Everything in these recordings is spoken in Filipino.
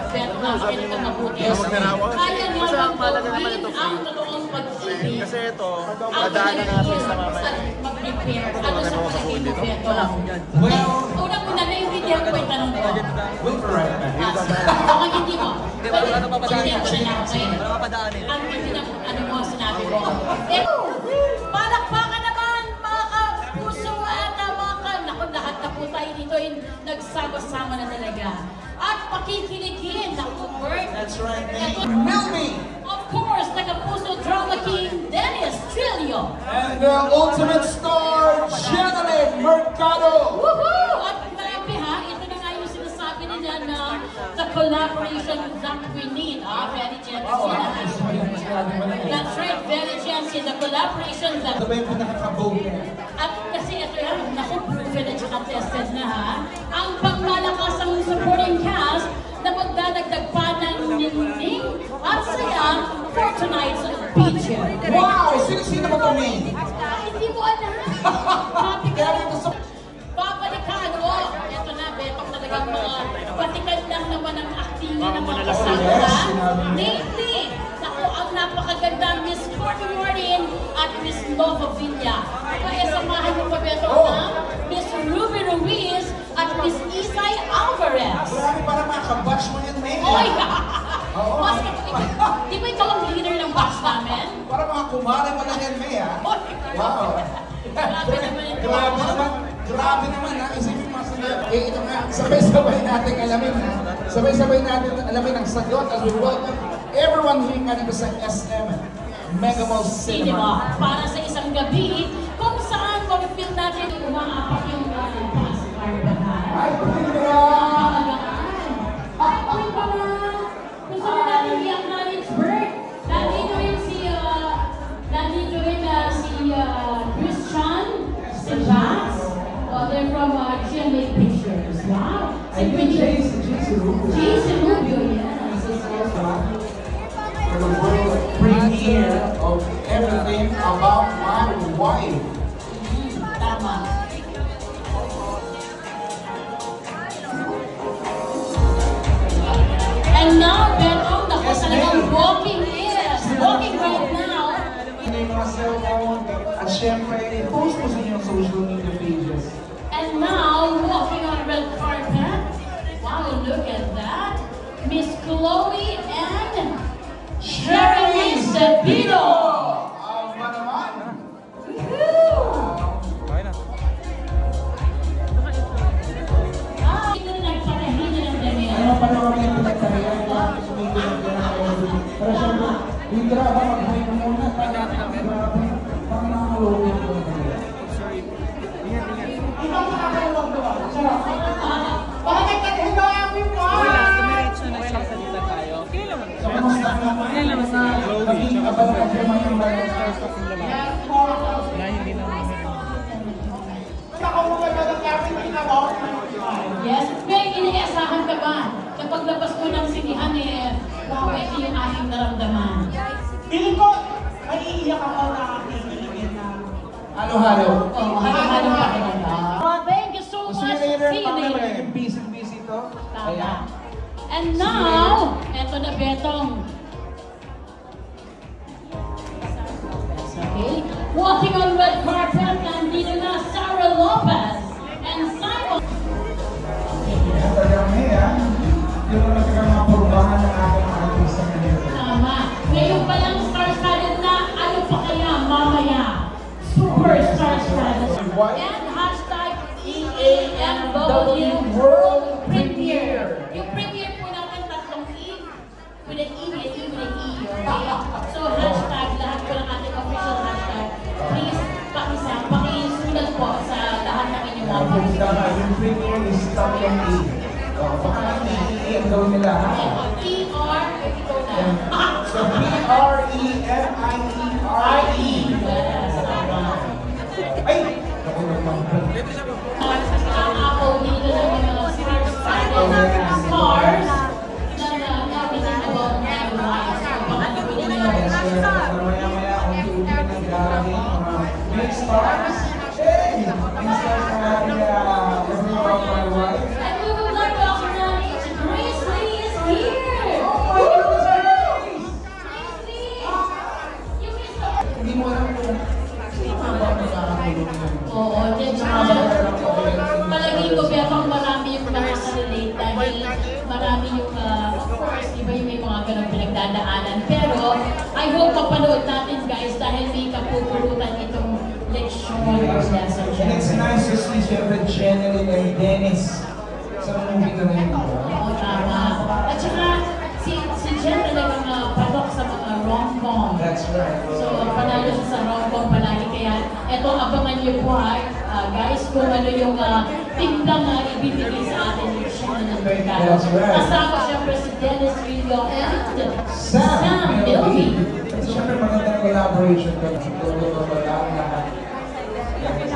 Beto na makinig ka mabuti. Kaya naman gawin ang totoong pag-ibig. Kasi ito, madaanan na natin sa mamaya. Mag-prepare. Ano sa palagay mo, Beto? Unang-una na yung video ko yung tanong ko. Baka hindi mo. Wala na papadaanin. Ang hindi na ano mo sinabi mo. Palakpakan naman mga kapuso at mga naku, lahat na po tayo dito ay nagsama-sama na talaga. At pakikiligin, naku, Bert. That's right, Milby. Of course, taga-puso drama king Dennis Trillo. And the ultimate star, Jeneline Mercado. Woohoo! At grabe ha, ito na nga yung sinasabi nila na the collaboration that we need. Very generous. That's right, very generous. The collaboration that... Ito ba yung pinaka-kaboga? At kasi ito yan, naku, proven at saka tested na ha. Ang pangmalakas ang supporting cast na magdadagdag pa ng ningning at saya for tonight's feature. Wow! Sino ba ito, May? Hindi mo alam. Sabi ka rin gusto. Babalikan, ito na, Betong talagang mga patikan lang naman ang acting ng mga kasama. Namely, naku, ang napakaganda Miss Courtney Martin at Miss Nova Villa. Kaya samahan mo pa, Betong, na Miss Ruby Ruiz at Miss Isay Alvarez. Marami para mga kabatch mo yun, May. Oy! Di ba ikaw ang leader ng batch namin? Para mga kumare mo lang yan, May, ha? Wow! Grabe naman ito. Grabe naman, ha? Isipin mo sila. Ito nga, sabay-sabay natin alamin, ha? Sabay-sabay natin alamin ang sagot as we welcome everyone here kanina sa SM Mega Mall Cinema. Para sa isang gabi, kung saan mapipil natin umaapak yung pass carbahan. Ay, pagkira! Ay, pagkira! Gusto na natin i-acknowledge Bert. Nandito rin si Christian, si Jazz. They're from GMA Pictures. Wow! Jason Rubio, yes. For the world premiere of Everything About My Wife. Tama. And now, Betong, naku, talagang walking right now. Hindi mga cellphone at syempre, i-post mo sa inyong social media pages. And now, walking on red carpet. Wow, look at that. Miss Chloe and Jeremy Cepino. Ba naman? Ito na nagpatahin ng damit. Ano pa naman yung pinagtarihan ko? Sumigil ng pinagtarihan. Pero syempre, hindi ba mag-high ka muna? Parang nakakalungin ko na kanila. Ikaw nakakalungin ko ba? Sarap. Bakit ka hindi amin mo? Wala, dumiretso na nagsasalita tayo. So, kamusta ka naman? Maging abala ka siya mga yung bayan. Na hindi na Yes, may iniasahan ka ba? Kapag labas mo ng sinihan wow, ito yung aking naramdaman. Piling ko, maiiyak ako na aking na. Halo-halo. Oh, halo-halo pa talaga. Thank you so much. See you later. Busy to. Tama. And now, eto na Betong. Okay. Walking on red carpet, nandito na Sarah Lopez and Simon. Talagang May, ha? Yung mga mga purbahan ng aking mga artista ngayon. Tama. Ngayon pa lang star-studded na, ano pa kaya mamaya? Super star-studded. And hashtag EAMW World Premiere. Yung premiere po natin tatlong E. With an E, with an E, with an E. Okay? So hashtag, lahat po ng ating official hashtag. Please, pakisulat po sa lahat ng inyong mga posts. Yung premiere is tatlong E. Baka i-E ang gawin nila, ha? E-R, ito na. So, P-R-E-M-I-E-R-E. Yes, tama. Ay! Ako naman. Ako dito ng mga star-studded stars na everything about my life. Maya-maya akong tuulin ng galing mga big stars. Hey! Big stars na Everything About My Wife. And we would like to acknowledge Grace Lee is here. pinagdadaanan. Pero, I hope mapanood natin guys dahil may kapupulutan itong leksyon or lesson. And it's nice to see Siyempre Jenny and Dennis sa movie na rin. Oo, tama. At saka, si Jen talagang patok sa mga rom-com. That's right. So, panalo siya sa rom-com palagi. Kaya, eto, abangan niyo po guys, kung ano yung tingdang ibibigay sa atin ni Shannon ng Mercado. That's right. Kasama siyempre si Dennis Rillo and Sam Milby. At siyempre magandang collaboration ko.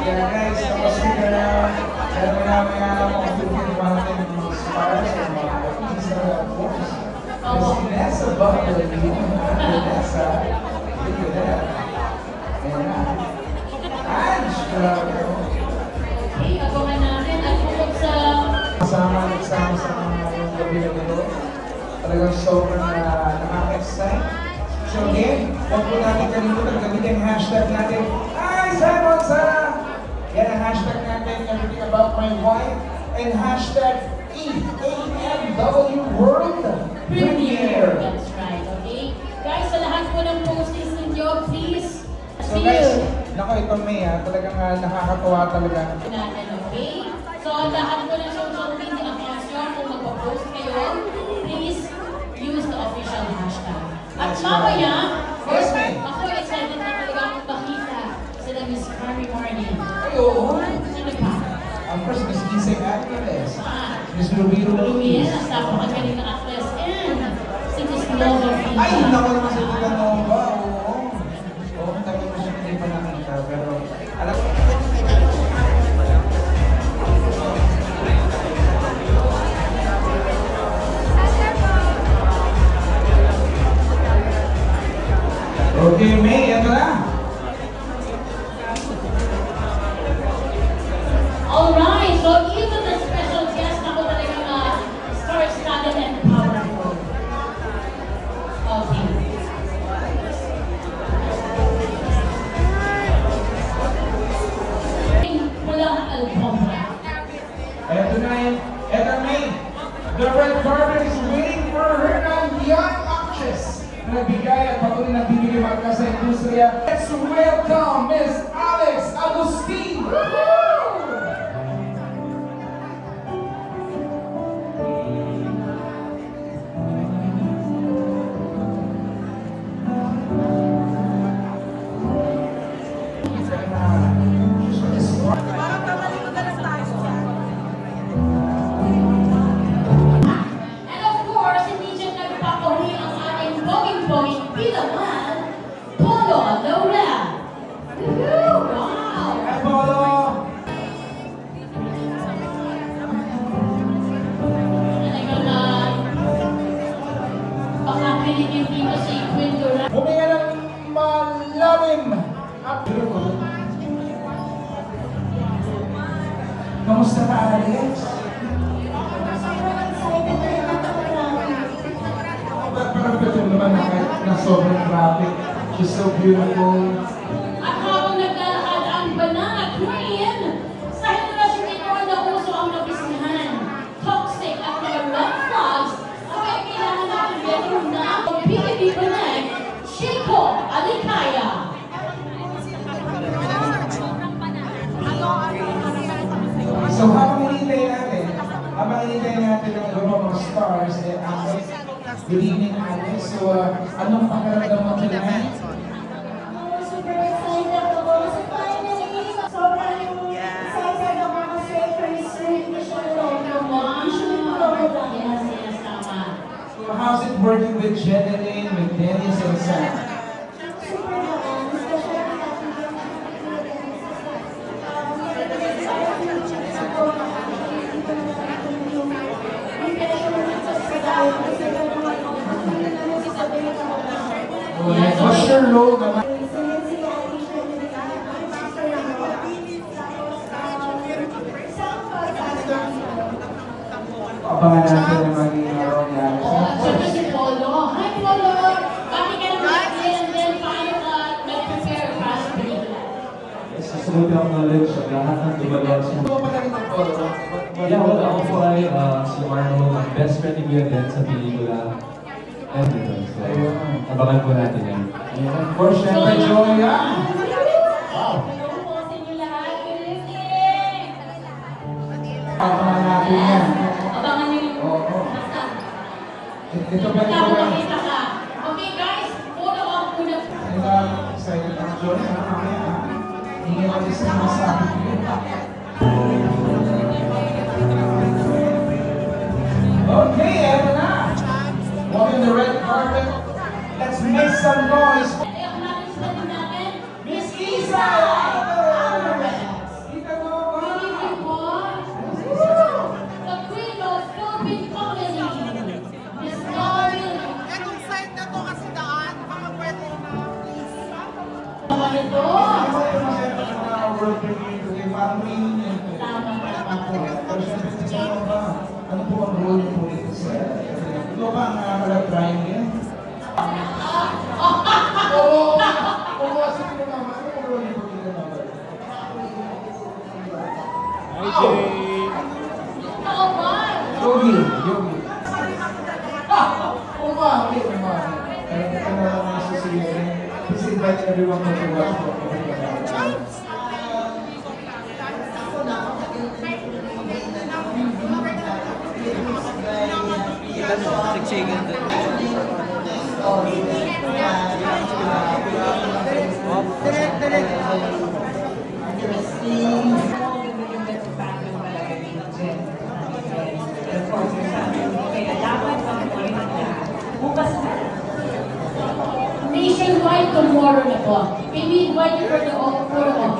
Yeah guys, tapos ka na. Meron na mga mga stars and mga artists na of course. There's Vanessa Butler. Vanessa. Look at that. Ayan. Ange! Okay, abangan natin. At bukod sa... Kasama sa mga gabi na ito. Talagang sobrang nakaka-excite. So again, huwag po natin kalimutan gamitin ang hashtag natin. Hi, Simon Sarah! Yan ang hashtag natin, everything about my wife. And hashtag EAMW World Premiere. That's right, okay? Guys, sa lahat po ng postings ninyo, please, So guys, naku ito May talagang nakakatuwa talaga. natin, okay? So, lahat po ng social media accounts nyo, kung magpo-post kayo, please use the official hashtag. At mamaya, Yes, May. ako excited na talaga akong makita sila Miss Carrie Martin. Ay, oo. Sino pa? Of course, Miss Gising Actress. Ah, Miss Rubiro Luis, Luis. napakagaling na actress, and si Miss Nova Pina. Ay, naku naman si Tita Nova. Oo. Oo, tagal mo siya hindi pa nakita. Pero, alam ko. Okay, May, ito na. Alright, so even the special guest ako talagang star-studded and powerful. Okay. Mula ang alfombra. Ito na yun. Ito May. The red carpet is waiting for her young actress. Nagbigay at patuloy na bibigay mga sa industriya. Let's welcome Miss Alex Agustin! And of course, hindi siya nagpapahuli ang ating poging-poging bilawan, Polo Laurel. Woohoo! Wow! Hi, Polo! Talagang baka pinigil dito si Queen Dora. Huminga ng malalim at beautiful. Kamusta ka, Alex? Parang betul naman na kahit na sobrang traffic. She's so beautiful. At habang naglalakad ang Banana Queen, sa henerasyon ito na uso ang nabisihan, toxic at mga red flags, ay kailangan natin better na ang PDB Connect, Chico Alicaya. So habang hinihintay natin ang iba pang mga stars, good evening, Alex. So anong pakiramdam mo tonight? Super excited ako. So finally, sobrang excited ako kasi first recognition ko. Yes, yes, tama. So how's it working with Jeneline, with Dennis and Sam? Super naman. Especially natin yung What's your role naman? Abangan natin ang magiging role ni Alex. Oh, at siyempre si Polo. Hi, Polo! Bakit ka naman and then paano ka nag-prepare para sa pelikula? Susunod ang knowledge sa lahat ng dumadaan sa... Ito pa na rin ang photo. Yeah, well, ako po ay si Marno, ang best friend ni Kuya Den sa pelikula. So, abangan po natin yan. And of course, syempre, Joy, yan. Wow. Hello po sa inyo lahat. Good evening! Abangan natin yan. Abangan niyo yung Oo. Ito ba Wala ito ko ba? makita ka. Okay guys, follow up muna. Excited ako, Joy. Hindi natin sa mga sabi ko. Okay, eto na. Walking the red carpet. Let's make some noise. Eh, ang natin sila din natin. Miss Isa! Kita mo ba? Good evening po. The Queen of Philippine Comedy. Miss Lauren. Anong side na to kasi daan? Baka pwede na. Naman ito. World premiere kay Mami. Ano po ang role niyo po dito, sir? Ito ba ang nakakala-trying niya? Oo! Oo, sige mo naman. Ano ang role niyo po dito, mama? Hi, Jay! Naman. Yogi. Umami. Kaya kita na lang ang susiyan. Please invite everyone to watch po. Kita mo, nagsigan din. Nationwide tomorrow na po. Maybe invite you for the photo op.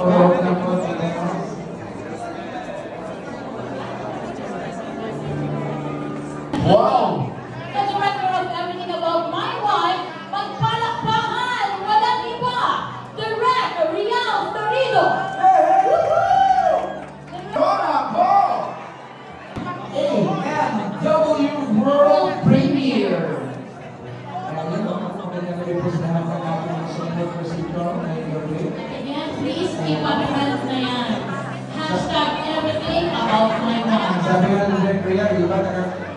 Wow! The director of everything about my wife, magpalakpakan, walang iba, Direct Rial Torido. Dora po! AMW World Premiere! Ayun, maganda na representahan ng ating Senate Procedure ngayong gabi. Again, please keep up hands na yan. Hashtag everything about my wife. Sabi nga ng Direk Rhea, di ba,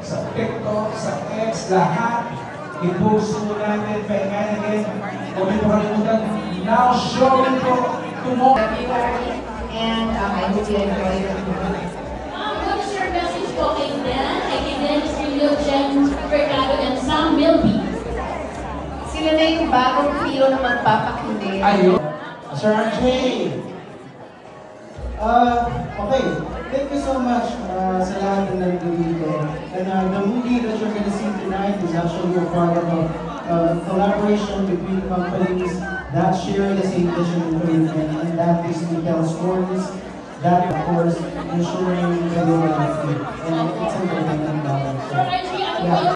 sa TikTok, sa X, lahat, i-post mo natin, pahingayin again. Huwag mo kalimutan, now showing po tomorrow. And I hope you enjoy it. What is your message po kay Dan, kay Dennis Rillo, Jen Mercado, and Sam Milby? Sila na yung bagong trio na magpapakilig. Ayun. Sir RJ! Okay. Thank you so much sa lahat ng nandito. And the movie that you're going to see tonight is actually a product of collaboration between companies that share the same vision and commitment, and that is Miguel Stories, that of course ensuring the role of it. And it's a $1 million. Sir RJ, ano po